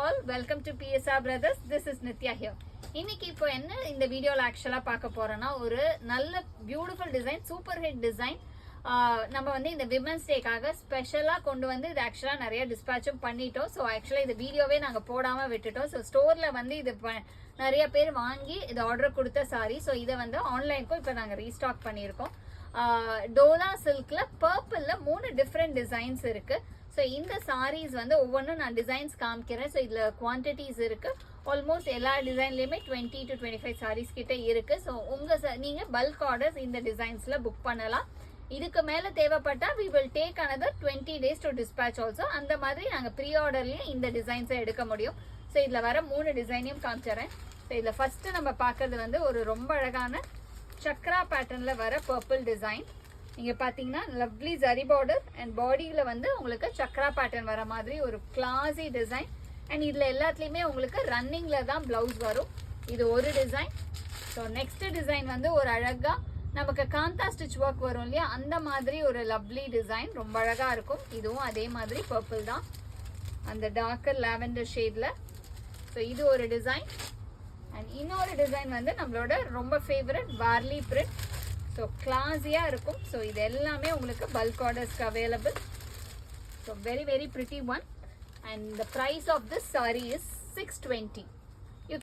all, welcome to PSR Brothers. This is Nitya here. இன்னைக்கு இப்போ என்ன இந்த வீடியோல ஆக்சுவலா பார்க்க போறோம்னா ஒரு நல்ல beautiful design, super hit design. நம்ம வந்து இந்த விமன்ஸ் டேக்காக ஸ்பெஷலா கொண்டு வந்து இது ஆக்சுவலா நிறைய டிஸ்பேச்சும் பண்ணிட்டோம். ஸோ ஆக்சுவலா இந்த வீடியோவே நாங்க போடாம விட்டுட்டோம். ஸோ ஸ்டோர்ல வந்து இது நிறைய பேர் வாங்கி இது ஆர்டர் கொடுத்த சாரி. ஸோ இதை வந்து ஆன்லைனுக்கும் இப்போ நாங்க ரீஸ்டாக் பண்ணியிருக்கோம். டோலா சில்க்ல பர்பிள்ல 3 டிஃப்ரெண்ட் டிசைன்ஸ் இருக்கு. ஸோ இந்த சாரீஸ் வந்து ஒவ்வொன்றும் நான் டிசைன்ஸ் காமிக்கிறேன். ஸோ இதில் குவான்டிட்டிஸ் இருக்கு. ஆல்மோஸ்ட் எல்லா டிசைன்லையுமே 20 to 25 சாரீஸ் கிட்ட இருக்கு. ஸோ நீங்கள் பல்க் ஆர்டர்ஸ் இந்த டிசைன்ஸ்ல புக் பண்ணலாம். இதுக்கு மேலே தேவைப்பட்டா we will take another 20 days to dispatch also. அந்த மாதிரி நாங்கள் ப்ரீ ஆர்டர்லேயும் இந்த டிசைன்ஸை எடுக்க முடியும். ஸோ இதில் வர 3 டிசைனையும் காமிச்சிடறேன். ஸோ இதில் ஃபர்ஸ்ட் நம்ம பார்க்கறது வந்து ஒரு ரொம்ப அழகான சக்ரா பேட்டர்ன்ல வர பர்பிள் டிசைன். நீங்க பாத்தீங்கன்னா லவ்லி ஜரி பார்டர் அண்ட் பாடியில வந்து உங்களுக்கு சக்ரா பேட்டர்ன் வர மாதிரி ஒரு கிளாசி டிசைன். அண்ட் இதுல எல்லாத்துலயுமே உங்களுக்கு ரன்னிங்ல தான் பிளவுஸ் வரும். இது ஒரு டிசைன். ஸோ நெக்ஸ்ட் டிசைன் வந்து ஒரு அழகா நமக்கு காந்தா ஸ்டிச் ஒர்க் வரும் இல்லையா, அந்த மாதிரி ஒரு லவ்லி டிசைன், ரொம்ப அழகா இருக்கும். இதுவும் அதே மாதிரி பர்பிள் தான், அந்த டார்க்கர் லாவெண்டர் ஷேட்ல. ஸோ இது ஒரு டிசைன். அண்ட் இன்னொரு டிசைன் வந்து நம்மளோட ரொம்ப ஃபேவரட் வார்லி பிரிண்ட். ஸோ கிளாஸியாக இருக்கும். ஸோ இது எல்லாமே உங்களுக்கு பல்க் ஆர்டர்ஸ்க்கு available. So very very pretty one. And the price of this sari is 620.